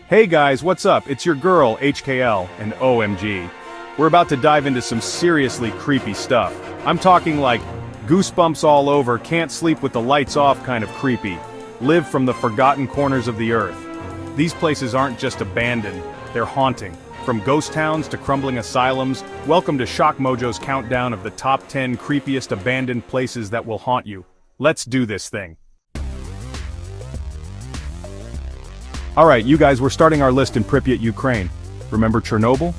Hey guys, what's up? It's your girl, HKL, and OMG. We're about to dive into some seriously creepy stuff. I'm talking like goosebumps all over, can't sleep with the lights off kind of creepy. Live from the forgotten corners of the earth. These places aren't just abandoned, they're haunting. From ghost towns to crumbling asylums, welcome to ShockMojo's countdown of the top 10 creepiest abandoned places that will haunt you. Let's do this thing. Alright, you guys, we're starting our list in Pripyat, Ukraine. Remember Chernobyl?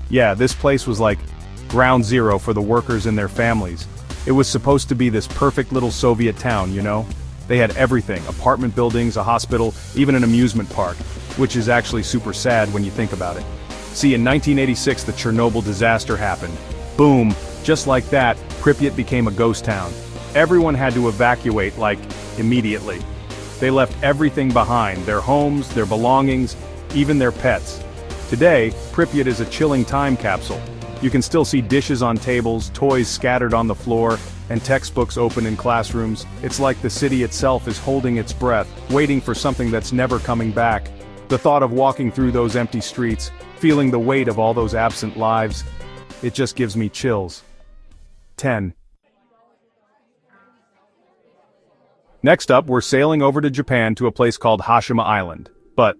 Yeah, this place was like ground zero for the workers and their families. It was supposed to be this perfect little Soviet town, you know? They had everything, apartment buildings, a hospital, even an amusement park, which is actually super sad when you think about it. See, in 1986 the Chernobyl disaster happened. Boom, just like that, Pripyat became a ghost town. Everyone had to evacuate, like, immediately. They left everything behind, their homes, their belongings, even their pets. Today, Pripyat is a chilling time capsule. You can still see dishes on tables, toys scattered on the floor, and textbooks open in classrooms. It's like the city itself is holding its breath, waiting for something that's never coming back. The thought of walking through those empty streets, feeling the weight of all those absent lives, it just gives me chills. 10. Next up, we're sailing over to Japan to a place called Hashima Island. But,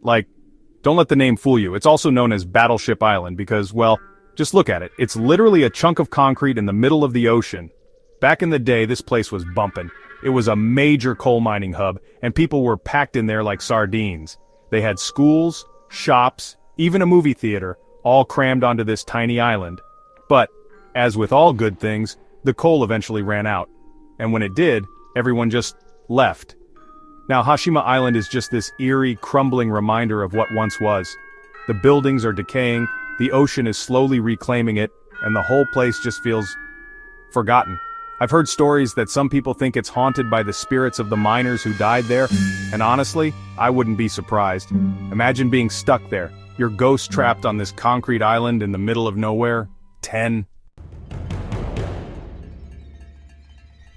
don't let the name fool you, it's also known as Battleship Island because, well, just look at it. It's literally a chunk of concrete in the middle of the ocean. Back in the day, this place was bumpin'. It was a major coal mining hub, and people were packed in there like sardines. They had schools, shops, even a movie theater, all crammed onto this tiny island. But, as with all good things, the coal eventually ran out. And when it did, everyone just left. Now Hashima Island is just this eerie, crumbling reminder of what once was. The buildings are decaying, the ocean is slowly reclaiming it, and the whole place just feels forgotten. I've heard stories that some people think it's haunted by the spirits of the miners who died there, and honestly, I wouldn't be surprised. Imagine being stuck there, your ghost trapped on this concrete island in the middle of nowhere. 10.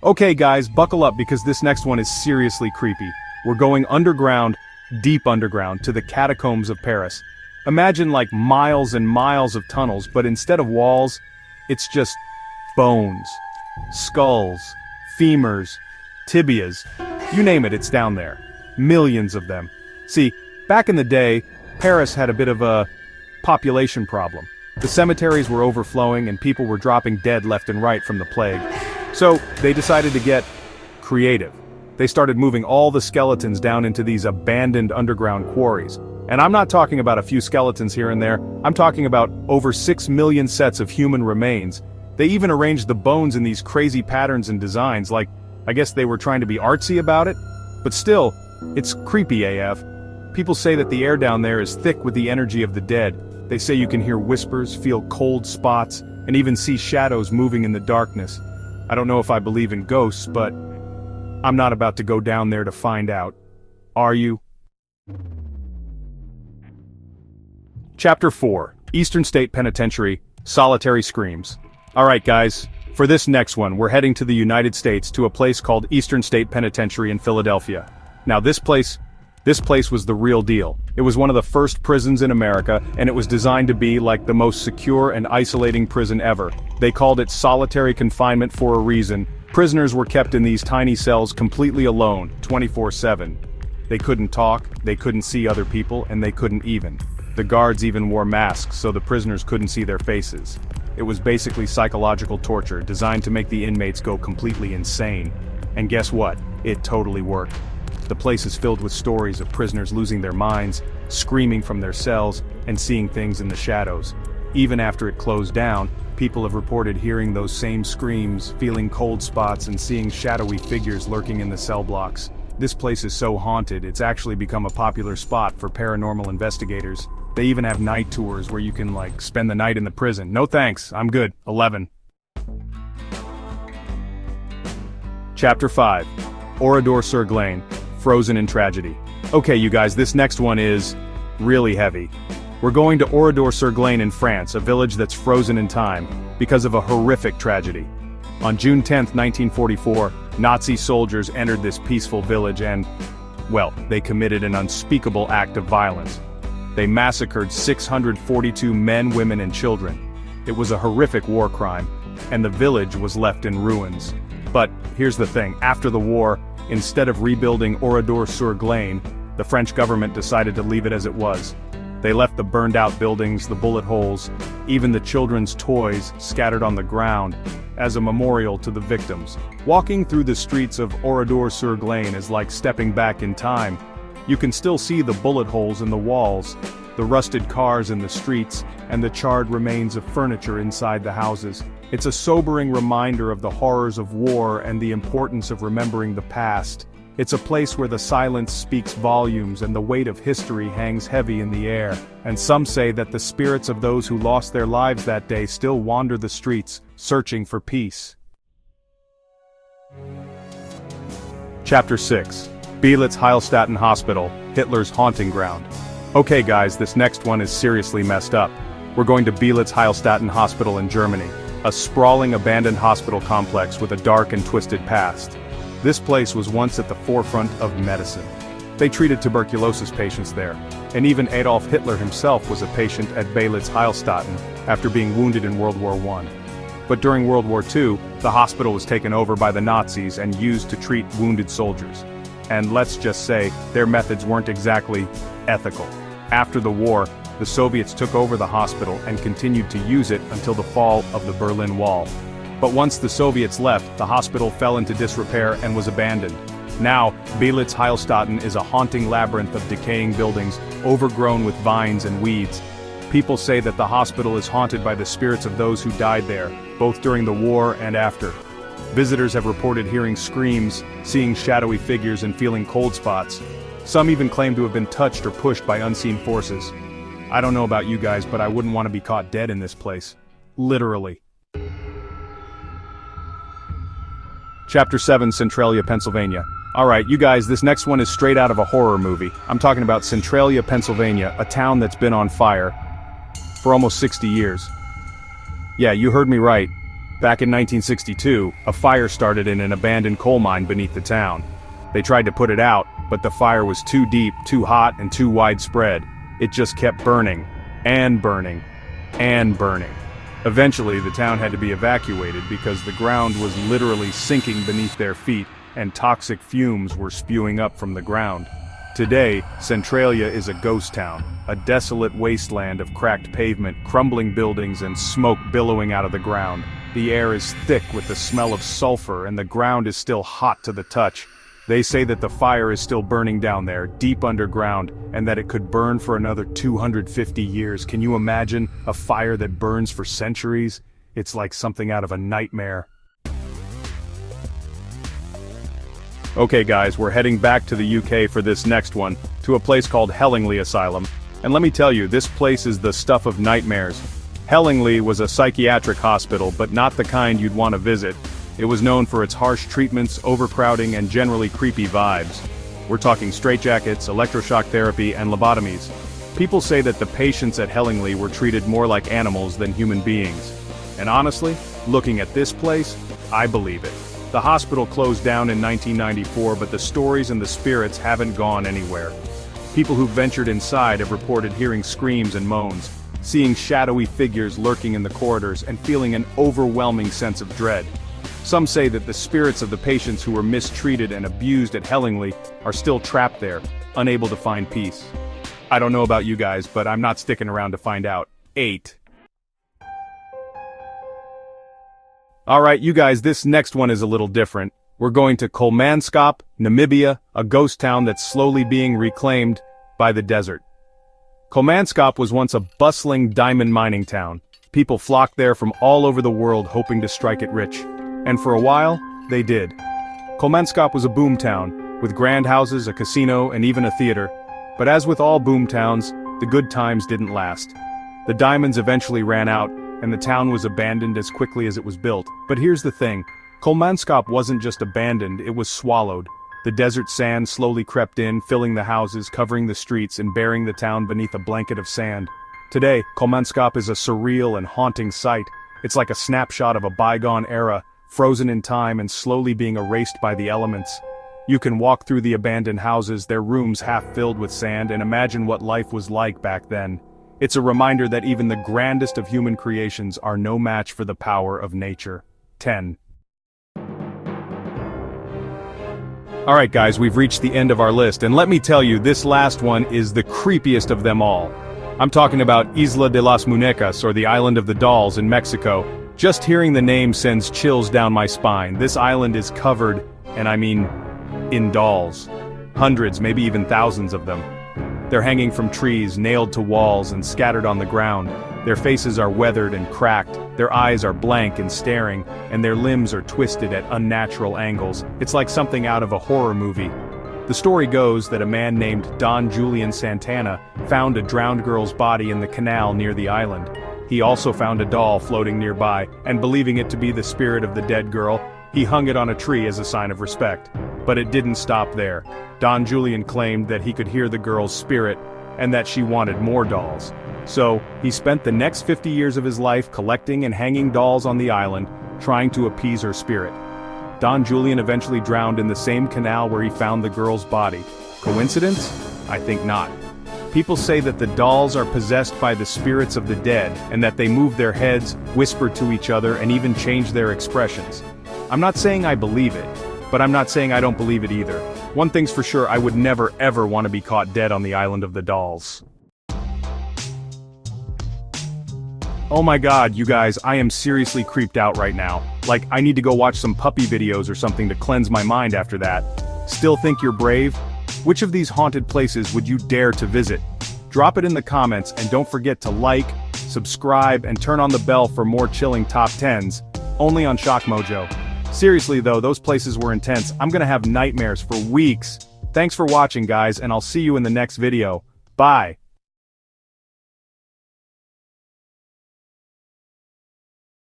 Okay guys, buckle up because this next one is seriously creepy. We're going underground, deep underground, to the catacombs of Paris. Imagine like miles and miles of tunnels, but instead of walls, it's just bones, skulls, femurs, tibias, you name it, it's down there. Millions of them. See, back in the day, Paris had a bit of a population problem. The cemeteries were overflowing and people were dropping dead left and right from the plague. So, they decided to get creative. They started moving all the skeletons down into these abandoned underground quarries. And I'm not talking about a few skeletons here and there, I'm talking about over 6 million sets of human remains. They even arranged the bones in these crazy patterns and designs, like, I guess they were trying to be artsy about it? But still, it's creepy AF. People say that the air down there is thick with the energy of the dead. They say you can hear whispers, feel cold spots, and even see shadows moving in the darkness. I don't know if I believe in ghosts, but I'm not about to go down there to find out. Are you? Chapter 4. Eastern State Penitentiary, Solitary Screams. Alright guys, for this next one, we're heading to the United States to a place called Eastern State Penitentiary in Philadelphia. Now this place was the real deal. It was one of the first prisons in America, and it was designed to be like the most secure and isolating prison ever. They called it solitary confinement for a reason. Prisoners were kept in these tiny cells completely alone, 24/7. They couldn't talk, they couldn't see other people, and they couldn't even. The guards even wore masks so the prisoners couldn't see their faces. It was basically psychological torture, designed to make the inmates go completely insane. And guess what? It totally worked. The place is filled with stories of prisoners losing their minds, screaming from their cells, and seeing things in the shadows. Even after it closed down, people have reported hearing those same screams, feeling cold spots, and seeing shadowy figures lurking in the cell blocks. This place is so haunted, it's actually become a popular spot for paranormal investigators. They even have night tours where you can, spend the night in the prison. No thanks, I'm good. 11. Chapter 5. Oradour-sur-Glane. Frozen in Tragedy. Okay you guys, this next one is really heavy. We're going to Oradour-sur-Glane in France, a village that's frozen in time, because of a horrific tragedy. On June 10, 1944, Nazi soldiers entered this peaceful village and, well, they committed an unspeakable act of violence. They massacred 642 men, women, and children. It was a horrific war crime, and the village was left in ruins. But here's the thing, after the war, instead of rebuilding Oradour-sur-Glane, the French government decided to leave it as it was. They left the burned-out buildings, the bullet holes, even the children's toys scattered on the ground, as a memorial to the victims. Walking through the streets of Oradour-sur-Glane is like stepping back in time. You can still see the bullet holes in the walls, the rusted cars in the streets, and the charred remains of furniture inside the houses. It's a sobering reminder of the horrors of war and the importance of remembering the past. It's a place where the silence speaks volumes and the weight of history hangs heavy in the air. And some say that the spirits of those who lost their lives that day still wander the streets, searching for peace. Chapter 6. Belitz Heilstatten Hospital, Hitler's haunting ground. Okay guys, this next one is seriously messed up. We're going to Belitz Heilstatten Hospital in Germany, a sprawling abandoned hospital complex with a dark and twisted past. This place was once at the forefront of medicine. They treated tuberculosis patients there, and even Adolf Hitler himself was a patient at Belitz Heilstatten after being wounded in World War I. But during World War II, the hospital was taken over by the Nazis and used to treat wounded soldiers. And let's just say, their methods weren't exactly ethical. After the war, the Soviets took over the hospital and continued to use it until the fall of the Berlin Wall. But once the Soviets left, the hospital fell into disrepair and was abandoned. Now, Belitz Heilstatten is a haunting labyrinth of decaying buildings, overgrown with vines and weeds. People say that the hospital is haunted by the spirits of those who died there, both during the war and after. Visitors have reported hearing screams, seeing shadowy figures and feeling cold spots. Some even claim to have been touched or pushed by unseen forces. I don't know about you guys, but I wouldn't want to be caught dead in this place. Literally. Chapter 7, Centralia, Pennsylvania. Alright, you guys, this next one is straight out of a horror movie. I'm talking about Centralia, Pennsylvania, a town that's been on fire for almost 60 years. Yeah, you heard me right. Back in 1962, a fire started in an abandoned coal mine beneath the town. They tried to put it out, but the fire was too deep, too hot, and too widespread. It just kept burning, and burning, and burning. Eventually, the town had to be evacuated because the ground was literally sinking beneath their feet, and toxic fumes were spewing up from the ground. Today, Centralia is a ghost town, a desolate wasteland of cracked pavement, crumbling buildings, and smoke billowing out of the ground. The air is thick with the smell of sulfur, and the ground is still hot to the touch. They say that the fire is still burning down there, deep underground, and that it could burn for another 250 years. Can you imagine a fire that burns for centuries? It's like something out of a nightmare. Okay guys, we're heading back to the UK for this next one, to a place called Hellingly Asylum. And let me tell you, this place is the stuff of nightmares. Hellingly was a psychiatric hospital, but not the kind you'd want to visit. It was known for its harsh treatments, overcrowding, and generally creepy vibes. We're talking straitjackets, electroshock therapy, and lobotomies. People say that the patients at Hellingly were treated more like animals than human beings. And honestly, looking at this place, I believe it. The hospital closed down in 1994, but the stories and the spirits haven't gone anywhere. People who've ventured inside have reported hearing screams and moans, seeing shadowy figures lurking in the corridors, and feeling an overwhelming sense of dread. Some say that the spirits of the patients who were mistreated and abused at Hellingly are still trapped there, unable to find peace. I don't know about you guys, but I'm not sticking around to find out. 8. Alright, you guys, this next one is a little different. We're going to Kolmanskop, Namibia, a ghost town that's slowly being reclaimed by the desert. Kolmanskop was once a bustling diamond mining town. People flocked there from all over the world hoping to strike it rich. And for a while, they did. Kolmanskop was a boom town, with grand houses, a casino, and even a theater. But as with all boom towns, the good times didn't last. The diamonds eventually ran out, and the town was abandoned as quickly as it was built. But here's the thing, Kolmanskop wasn't just abandoned, it was swallowed. The desert sand slowly crept in, filling the houses, covering the streets, and burying the town beneath a blanket of sand. Today, Kolmanskop is a surreal and haunting sight. It's like a snapshot of a bygone era, frozen in time and slowly being erased by the elements. You can walk through the abandoned houses, their rooms half filled with sand, and imagine what life was like back then. It's a reminder that even the grandest of human creations are no match for the power of nature. 10. Alright guys, we've reached the end of our list, and let me tell you, this last one is the creepiest of them all. I'm talking about Isla de las Muñecas, or the Island of the Dolls in Mexico. Just hearing the name sends chills down my spine. This island is covered, and I mean, in dolls. Hundreds, maybe even thousands of them. They're hanging from trees, nailed to walls, and scattered on the ground. Their faces are weathered and cracked, their eyes are blank and staring, and their limbs are twisted at unnatural angles. It's like something out of a horror movie. The story goes that a man named Don Julian Santana found a drowned girl's body in the canal near the island. He also found a doll floating nearby, and believing it to be the spirit of the dead girl, he hung it on a tree as a sign of respect. But it didn't stop there. Don Julian claimed that he could hear the girl's spirit, and that she wanted more dolls. So, he spent the next 50 years of his life collecting and hanging dolls on the island, trying to appease her spirit. Don Julian eventually drowned in the same canal where he found the girl's body. Coincidence? I think not. People say that the dolls are possessed by the spirits of the dead, and that they move their heads, whisper to each other, and even change their expressions. I'm not saying I believe it, but I'm not saying I don't believe it either. One thing's for sure, I would never ever want to be caught dead on the Island of the Dolls. Oh my god, you guys, I am seriously creeped out right now. Like, I need to go watch some puppy videos or something to cleanse my mind after that. Still think you're brave? Which of these haunted places would you dare to visit? Drop it in the comments, and don't forget to like, subscribe, and turn on the bell for more chilling top 10s, only on ShockMojo. Seriously though, those places were intense. I'm gonna have nightmares for weeks. Thanks for watching guys, and I'll see you in the next video. Bye.